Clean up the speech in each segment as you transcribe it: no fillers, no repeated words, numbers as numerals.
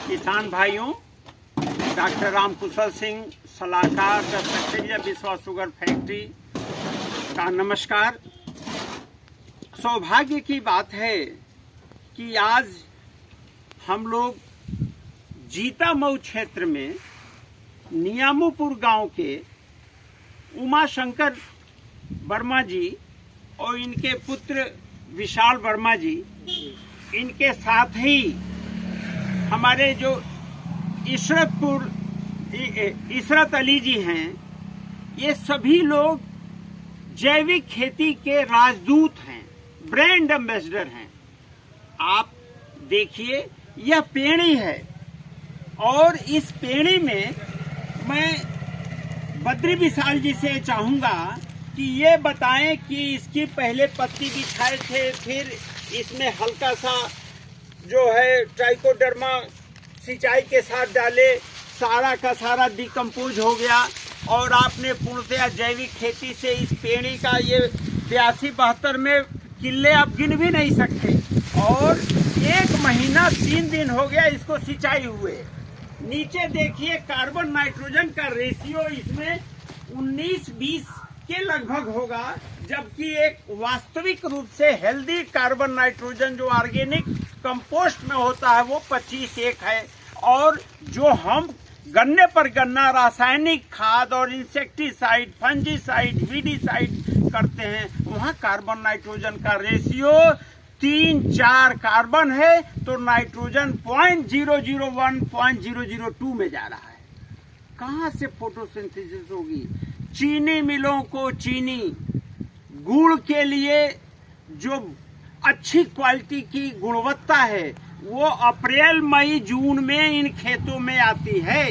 किसान भाइयों, डॉक्टर राम कुशल सिंह, सलाहकार द सक्सेना विश्वास शुगर फैक्ट्री का नमस्कार। सौभाग्य की बात है कि आज हम लोग जीतामऊ क्षेत्र में नियामुपुर गांव के उमा शंकर वर्मा जी और इनके पुत्र विशाल वर्मा जी, इनके साथ ही हमारे जो इशरत अली जी हैं, ये सभी लोग जैविक खेती के राजदूत हैं, ब्रांड एम्बेसडर हैं। आप देखिए, यह पेड़ी है और इस पेड़ी में मैं बद्री विशाल जी से चाहूंगा कि ये बताएं कि इसकी पहले पत्ती बिछाए थे, फिर इसमें हल्का सा जो है ट्राइकोडर्मा सिंचाई के साथ डाले, सारा का सारा डिकम्पोज हो गया और आपने पूर्णतया जैविक खेती से इस पेड़ी का ये 82-72 में किले आप गिन भी नहीं सकते और 1 महीना 3 दिन हो गया इसको सिंचाई हुए। नीचे देखिए, कार्बन नाइट्रोजन का रेशियो इसमें 19-20 के लगभग होगा, जबकि एक वास्तविक रूप से हेल्दी कार्बन नाइट्रोजन जो ऑर्गेनिक कंपोस्ट में होता है वो 25-1 है। और जो हम गन्ने पर गन्ना रासायनिक खाद और इंसेक्टिसाइड, फंजीसाइड, वीडीसाइड करते हैं, वहाँ कार्बन नाइट्रोजन का रेशियो 3-4 कार्बन है तो नाइट्रोजन 0.001, 0.002 में जा रहा है। कहाँ से फोटोसिंथेसिस होगी? चीनी मिलों को चीनी, गुड़ के लिए जो अच्छी क्वालिटी की गुणवत्ता है वो अप्रैल मई जून में इन खेतों में आती है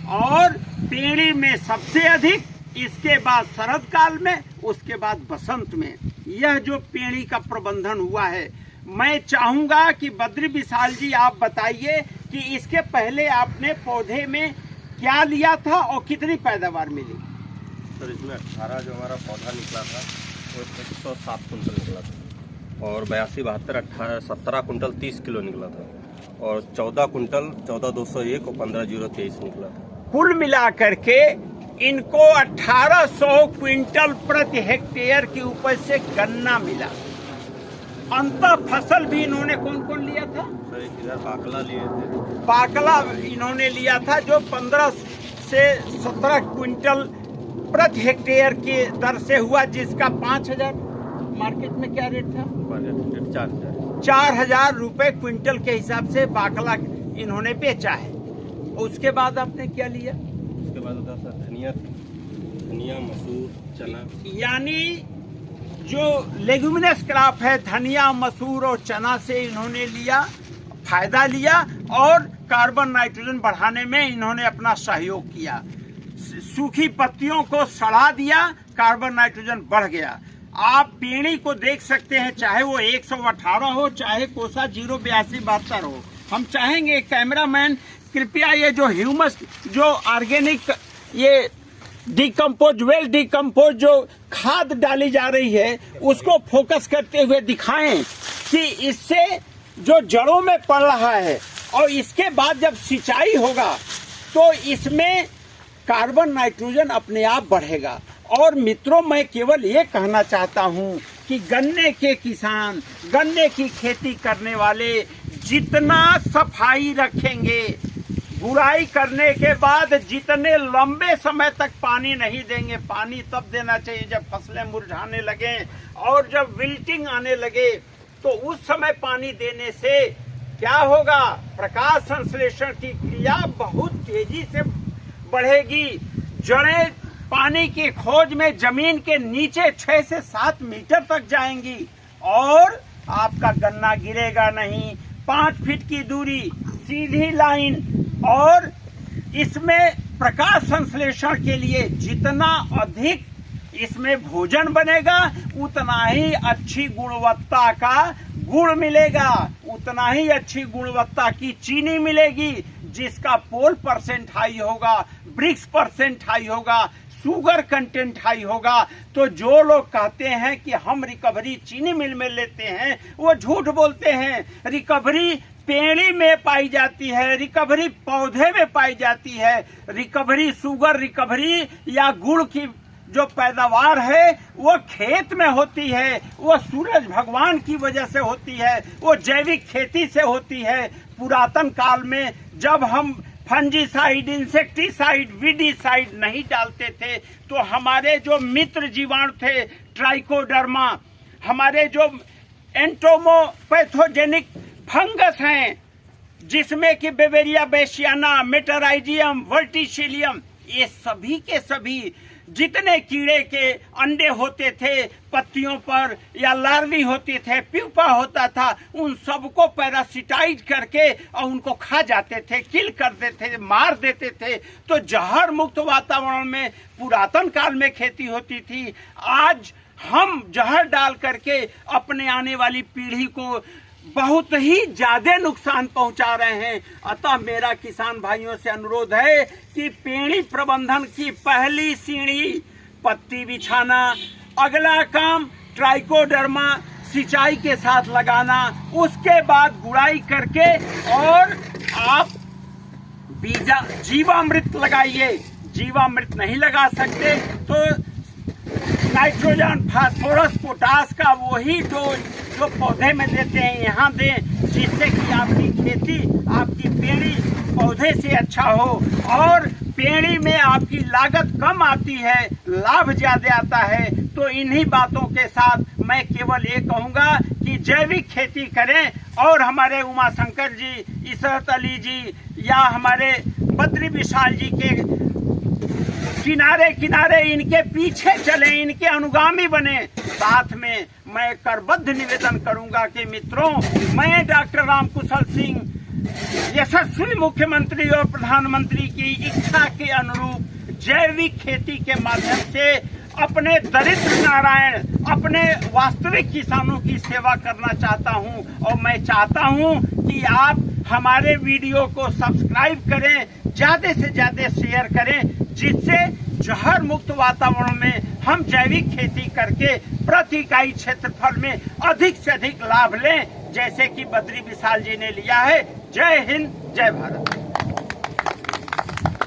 और पेड़ी में सबसे अधिक, इसके बाद शरद काल में, उसके बाद बसंत में। यह जो पेड़ी का प्रबंधन हुआ है, मैं चाहूंगा कि बद्री विशाल जी आप बताइए कि इसके पहले आपने पौधे में क्या लिया था और कितनी पैदावार मिली? सर, इसमें 18 जो हमारा पौधा निकला था वो 107 कुंटल निकला था और 82-72 17 कुंटल 30 किलो निकला था और 14 कुंटल 14,201 और 15,023 निकला था। कुल मिलाकर के इनको 1800 क्विंटल प्रति हेक्टेयर की उपज से गन्ना मिला। अंतर फसल भी इन्होंने कौन कौन लिया था? सर, इधर बाकला लिए थे। बाकला इन्होंने लिया था जो 15 से 17 क्विंटल प्रति हेक्टेयर की दर से हुआ, जिसका 5,000 मार्केट में क्या रेट था? 4,000 रुपए क्विंटल के हिसाब से बाकला इन्होंने बेचा है। उसके बाद आपने क्या लिया? उसके बाद होता सर धनिया थी, धनिया, मसूर, चना। यानी जो लेग्यूमिनस क्रॉप है, धनिया, मसूर और चना से इन्होंने लिया, फायदा लिया और कार्बन नाइट्रोजन बढ़ाने में इन्होंने अपना सहयोग किया। सूखी पत्तियों को सड़ा दिया, कार्बन नाइट्रोजन बढ़ गया। आप पेड़ी को देख सकते हैं, चाहे वो 118 हो, चाहे कोसा 082-72 हो। हम चाहेंगे कैमरामैन कृपया ये जो ह्यूमस, जो ऑर्गेनिक, ये डिकम्पोज, वेल डिकम्पोज जो खाद डाली जा रही है उसको फोकस करते हुए दिखाएं कि इससे जो जड़ों में पड़ रहा है और इसके बाद जब सिंचाई होगा तो इसमें कार्बन नाइट्रोजन अपने आप बढ़ेगा। और मित्रों, मैं केवल ये कहना चाहता हूँ कि गन्ने के किसान, गन्ने की खेती करने वाले जितना सफाई रखेंगे, बुराई करने के बाद जितने लंबे समय तक पानी नहीं देंगे, पानी तब देना चाहिए जब फसलें मुरझाने लगे और जब विल्टिंग आने लगे, तो उस समय पानी देने से क्या होगा? प्रकाश संश्लेषण की क्रिया बहुत तेजी से बढ़ेगी, जड़ें पानी की खोज में जमीन के नीचे 6 से 7 मीटर तक जाएंगी और आपका गन्ना गिरेगा नहीं। 5 फीट की दूरी, सीधी लाइन, और इसमें प्रकाश संश्लेषण के लिए जितना अधिक इसमें भोजन बनेगा उतना ही अच्छी गुणवत्ता का गुड़ मिलेगा, उतना ही अच्छी गुणवत्ता की चीनी मिलेगी, जिसका पोल परसेंट हाई होगा, ब्रिक्स परसेंट हाई होगा, शुगर कंटेंट हाई होगा। तो जो लोग कहते हैं कि हम रिकवरी चीनी मिल में लेते हैं वो झूठ बोलते हैं। रिकवरी पेड़ी में पाई जाती है, रिकवरी पौधे में पाई जाती है, रिकवरी शुगर रिकवरी या गुड़ की जो पैदावार है वो खेत में होती है, वो सूरज भगवान की वजह से होती है, वो जैविक खेती से होती है। पुरातन काल में जब हम फंजीसाइड, इंसेक्टिसाइड, वीडीसाइड नहीं डालते थे तो हमारे जो मित्र जीवाणु थे, ट्राइकोडर्मा, हमारे जो एंटोमोपैथोजेनिक फंगस हैं जिसमें कि बेवेरिया बेसियाना, मेटराइजियम, वर्टिसिलियम, ये सभी के सभी जितने कीड़े के अंडे होते थे पत्तियों पर या लार्वी होते थे, प्यूपा होता था, उन सबको पैरासिटाइज करके और उनको खा जाते थे, किल कर देते थे, मार देते थे। तो जहर मुक्त वातावरण में पुरातन काल में खेती होती थी। आज हम जहर डाल करके अपने आने वाली पीढ़ी को बहुत ही ज्यादा नुकसान पहुंचा रहे हैं। अतः मेरा किसान भाइयों से अनुरोध है कि पेड़ी प्रबंधन की पहली सीढ़ी पत्ती बिछाना, अगला काम ट्राइकोडर्मा सिंचाई के साथ लगाना, उसके बाद गुड़ाई करके और आप जीवामृत लगाइए। जीवामृत नहीं लगा सकते तो नाइट्रोजन, फास्फोरस, पोटास का वही डोज जो पौधे में देते हैं यहाँ दें, जिससे कि आपकी खेती, आपकी पेड़ी पौधे से अच्छा हो और पेड़ी में आपकी लागत कम आती है, लाभ ज्यादा आता है। तो इन्हीं बातों के साथ मैं केवल ये कहूँगा कि जैविक खेती करें और हमारे उमा शंकर जी, इसरत अली जी या हमारे बद्री विशाल जी के किनारे किनारे इनके पीछे चले, इनके अनुगामी बने। साथ में मैं करबद्ध निवेदन करूंगा कि मित्रों, मैं डॉक्टर रामकुशल सिंह यशस्वी मुख्यमंत्री और प्रधानमंत्री की इच्छा के अनुरूप जैविक खेती के माध्यम से अपने दरिद्र नारायण, अपने वास्तविक किसानों की सेवा करना चाहता हूं। और मैं चाहता हूं कि आप हमारे वीडियो को सब्सक्राइब करें, ज्यादा से ज्यादा शेयर करें, जिससे जहर मुक्त वातावरण में हम जैविक खेती करके प्रति इकाई क्षेत्रफल में अधिक से अधिक लाभ लें, जैसे कि बद्री विशाल जी ने लिया है। जय हिंद, जय भारत।